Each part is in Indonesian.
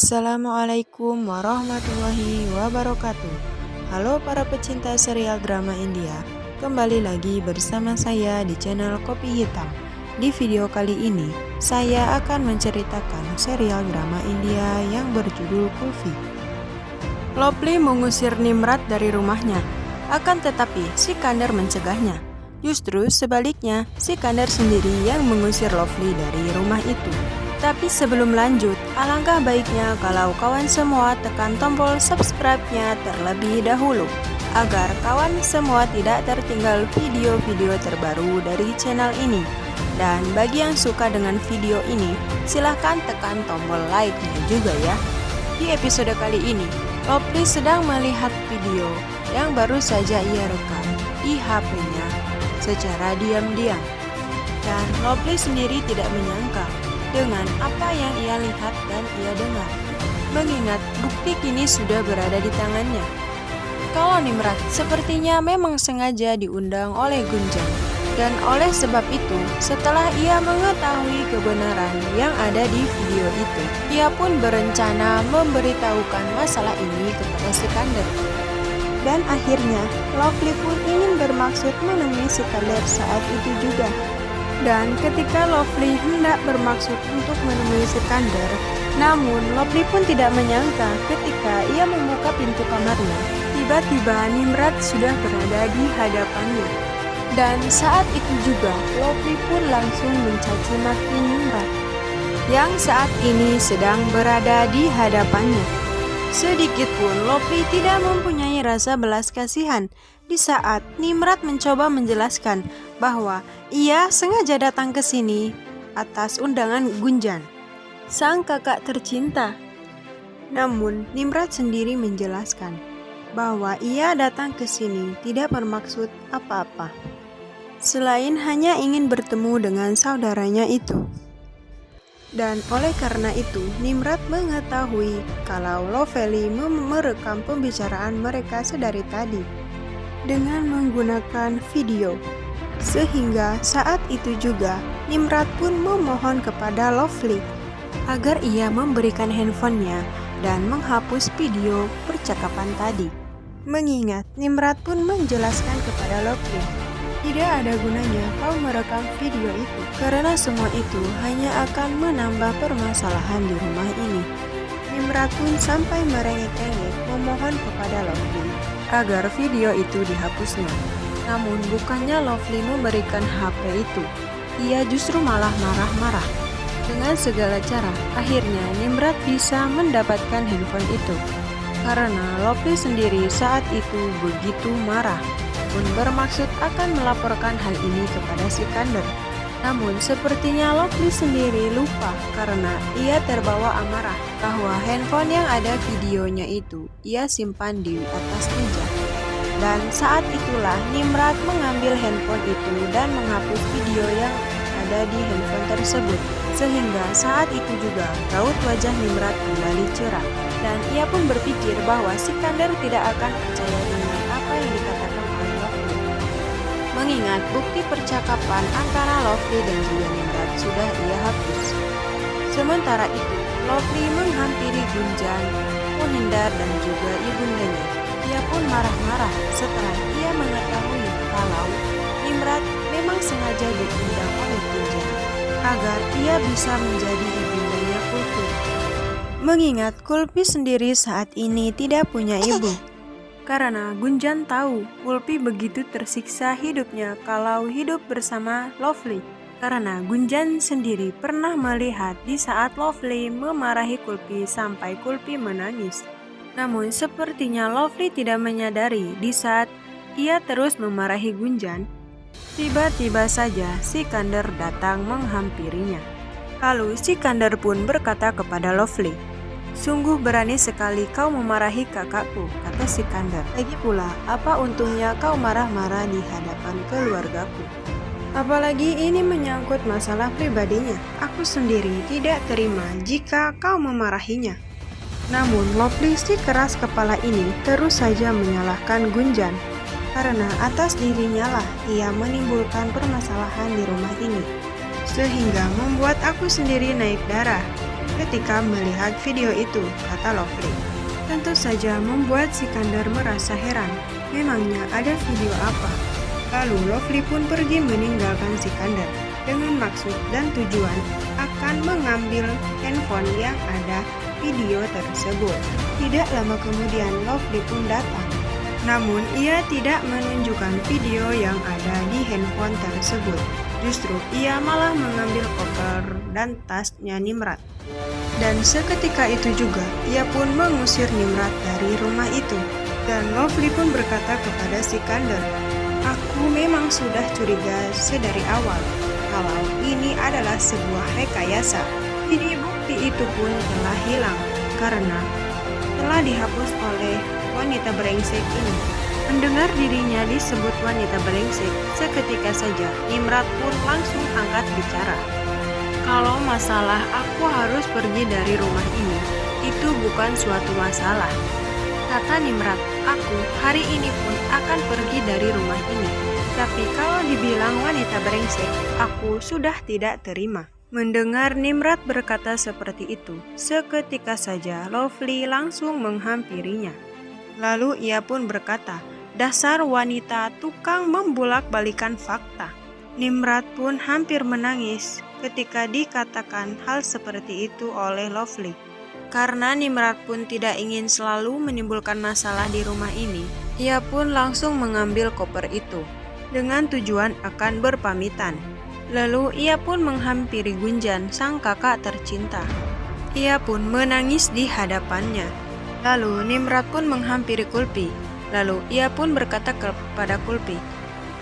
Assalamualaikum warahmatullahi wabarakatuh. Halo para pecinta serial drama India, kembali lagi bersama saya di channel Kopi Hitam. Di video kali ini, saya akan menceritakan serial drama India yang berjudul Kulfi. Lovely mengusir Nimrat dari rumahnya, akan tetapi Sikandar mencegahnya. Justru sebaliknya, Sikandar sendiri yang mengusir Lovely dari rumah itu. Tapi sebelum lanjut, alangkah baiknya kalau kawan semua tekan tombol subscribe-nya terlebih dahulu, agar kawan semua tidak tertinggal video-video terbaru dari channel ini. Dan bagi yang suka dengan video ini, silahkan tekan tombol like-nya juga ya. Di episode kali ini, Lovely sedang melihat video yang baru saja ia rekam di HP-nya secara diam-diam. Dan Lovely sendiri tidak menyangka dengan apa yang ia lihat dan ia dengar, mengingat bukti kini sudah berada di tangannya. Kalau Nimrat sepertinya memang sengaja diundang oleh Gunjan, dan oleh sebab itu, setelah ia mengetahui kebenaran yang ada di video itu, ia pun berencana memberitahukan masalah ini kepada Sikandar. Dan akhirnya, Lovely pun ingin bermaksud menemui Sikandar saat itu juga. Dan ketika Lovely hendak bermaksud untuk menemui Sikandar, namun Lovely pun tidak menyangka ketika ia membuka pintu kamarnya, tiba-tiba Nimrat sudah berada di hadapannya. Dan saat itu juga Lovely pun langsung mencaci maki Nimrat yang saat ini sedang berada di hadapannya. Sedikitpun Lovely tidak mempunyai rasa belas kasihan di saat Nimrat mencoba menjelaskan bahwa ia sengaja datang ke sini atas undangan Gunjan, sang kakak tercinta. Namun Nimrat sendiri menjelaskan bahwa ia datang ke sini tidak bermaksud apa-apa, selain hanya ingin bertemu dengan saudaranya itu. Dan oleh karena itu, Nimrat mengetahui kalau Lovely merekam pembicaraan mereka sedari tadi dengan menggunakan video. Sehingga saat itu juga, Nimrat pun memohon kepada Lovely agar ia memberikan handphonenya dan menghapus video percakapan tadi. Mengingat Nimrat pun menjelaskan kepada Lovely, tidak ada gunanya kau merekam video itu, karena semua itu hanya akan menambah permasalahan di rumah ini. Nimrat pun sampai merengek-rengek memohon kepada Lovely agar video itu dihapusnya. Namun bukannya Lovely memberikan HP itu, ia justru malah marah-marah. Dengan segala cara, akhirnya Nimrat bisa mendapatkan handphone itu. Karena Lovely sendiri saat itu begitu marah, pun bermaksud akan melaporkan hal ini kepada Sikandar. Namun sepertinya Lovely sendiri lupa karena ia terbawa amarah bahwa handphone yang ada videonya itu ia simpan di atas meja. Dan saat itulah Nimrat mengambil handphone itu dan menghapus video yang ada di handphone tersebut. Sehingga saat itu juga raut wajah Nimrat kembali cerah. Dan ia pun berpikir bahwa Sikandar tidak akan percaya dengan apa yang dikatakan oleh Lovely. Mengingat bukti percakapan antara Lovely dan juga Nimrat sudah ia hapus. Sementara itu, Lovely menghampiri Gunjan, Mohindar dan juga ibundanya. Ia pun marah-marah setelah ia mengetahui kalau Nimrat memang sengaja diundang oleh Gunjan agar ia bisa menjadi ibundanya Kulfi. Mengingat Kulfi sendiri saat ini tidak punya ibu. Karena Gunjan tahu Kulfi begitu tersiksa hidupnya kalau hidup bersama Lovely. Karena Gunjan sendiri pernah melihat di saat Lovely memarahi Kulfi sampai Kulfi menangis. Namun sepertinya Lovely tidak menyadari di saat ia terus memarahi Gunjan, tiba-tiba saja Sikandar datang menghampirinya. Lalu Sikandar pun berkata kepada Lovely, "Sungguh berani sekali kau memarahi kakakku," kata Sikandar. "Lagi pula, apa untungnya kau marah-marah di hadapan keluargaku? Apalagi ini menyangkut masalah pribadinya. Aku sendiri tidak terima jika kau memarahinya." Namun Lovely si keras kepala ini terus saja menyalahkan Gunjan, karena atas dirinya lah ia menimbulkan permasalahan di rumah ini, sehingga membuat aku sendiri naik darah. ketika melihat video itu, kata Lovely. Tentu saja membuat Sikander merasa heran. Memangnya ada video apa? Lalu Lovely pun pergi meninggalkan Sikander dengan maksud dan tujuan akan mengambil handphone yang ada video tersebut. Tidak lama kemudian Lovely pun datang. Namun ia tidak menunjukkan video yang ada di handphone tersebut. Justru ia malah mengambil koper dan tasnya Nimrod. Dan seketika itu juga ia pun mengusir Nimrod dari rumah itu. Dan Lovely pun berkata kepada Sikander, "Aku memang sudah curiga sedari awal kalau ini adalah sebuah rekayasa. Jadi bukti itu pun telah hilang karena telah dihapus oleh wanita brengsek ini." Mendengar dirinya disebut wanita brengsek, seketika saja Nimrod pun langsung angkat bicara. "Kalau masalah aku harus pergi dari rumah ini, itu bukan suatu masalah," kata Nimrod. "Aku hari ini pun akan pergi dari rumah ini. Tapi kalau dibilang wanita brengsek, aku sudah tidak terima." Mendengar Nimrod berkata seperti itu, seketika saja Lovely langsung menghampirinya. Lalu ia pun berkata, "Dasar wanita tukang membulak-balikan fakta." Nimrod pun hampir menangis ketika dikatakan hal seperti itu oleh Lovely. Karena Nimrod pun tidak ingin selalu menimbulkan masalah di rumah ini, ia pun langsung mengambil koper itu dengan tujuan akan berpamitan. Lalu ia pun menghampiri Gunjan, sang kakak tercinta. Ia pun menangis di hadapannya. Lalu Nimrod pun menghampiri Kulpi. Lalu ia pun berkata kepada Kulpi,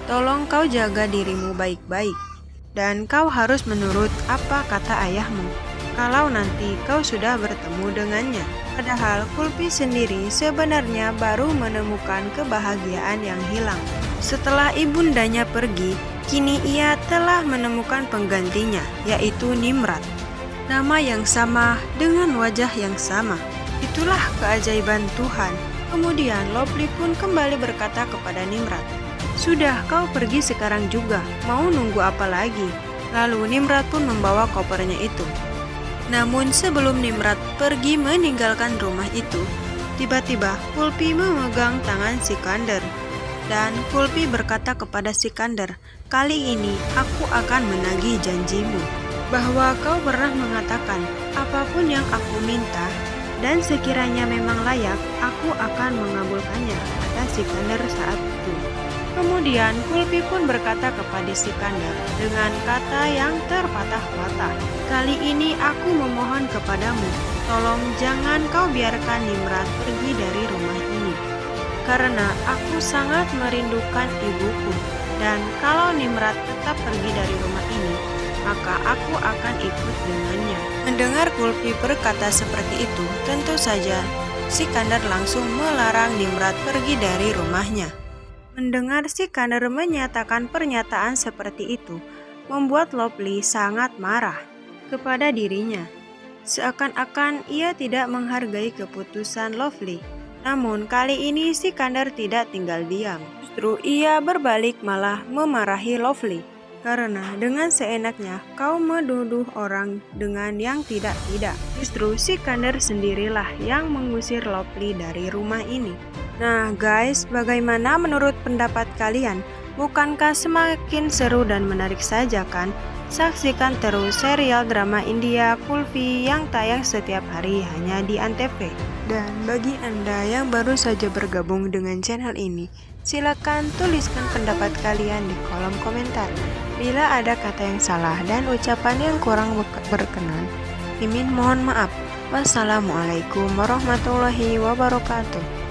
"Tolong kau jaga dirimu baik-baik. Dan kau harus menurut apa kata ayahmu kalau nanti kau sudah bertemu dengannya." Padahal Kulpi sendiri sebenarnya baru menemukan kebahagiaan yang hilang. Setelah ibundanya pergi, kini ia telah menemukan penggantinya, yaitu Nimrod. Nama yang sama dengan wajah yang sama. Itulah keajaiban Tuhan. Kemudian Lovely pun kembali berkata kepada Nimrod, "Sudah, kau pergi sekarang juga. Mau nunggu apa lagi?" Lalu Nimrod pun membawa kopernya itu. Namun sebelum Nimrod pergi meninggalkan rumah itu, tiba-tiba Kulpi memegang tangan Sikander. Dan Kulpi berkata kepada Sikander, "Kali ini aku akan menagih janjimu bahwa kau pernah mengatakan apapun yang aku minta dan sekiranya memang layak, aku akan mengabulkannya," kata Sikander saat itu. Kemudian Kulpi pun berkata kepada Sikander dengan kata yang terpatah-patah, "Kali ini aku memohon kepadamu, tolong jangan kau biarkan Nimrod pergi dari rumah ini. Karena aku sangat merindukan ibuku, dan kalau Nimrod tetap pergi dari rumah ini, maka aku akan ikut dengannya." Mendengar Kulpi berkata seperti itu, tentu saja Sikander langsung melarang Nimrod pergi dari rumahnya. Mendengar Sikander menyatakan pernyataan seperti itu, membuat Lovely sangat marah kepada dirinya. Seakan-akan ia tidak menghargai keputusan Lovely. Namun kali ini Sikander tidak tinggal diam. Justru ia berbalik malah memarahi Lovely. Karena dengan seenaknya kau menuduh orang dengan yang tidak-tidak. Justru Sikander sendirilah yang mengusir Lovely dari rumah ini. Nah guys, bagaimana menurut pendapat kalian? Bukankah semakin seru dan menarik saja kan? Saksikan terus serial drama India Kulfi yang tayang setiap hari hanya di Antv. Dan bagi Anda yang baru saja bergabung dengan channel ini, silakan tuliskan pendapat kalian di kolom komentar. Bila ada kata yang salah dan ucapan yang kurang berkenan, Mimin mohon maaf. Wassalamualaikum warahmatullahi wabarakatuh.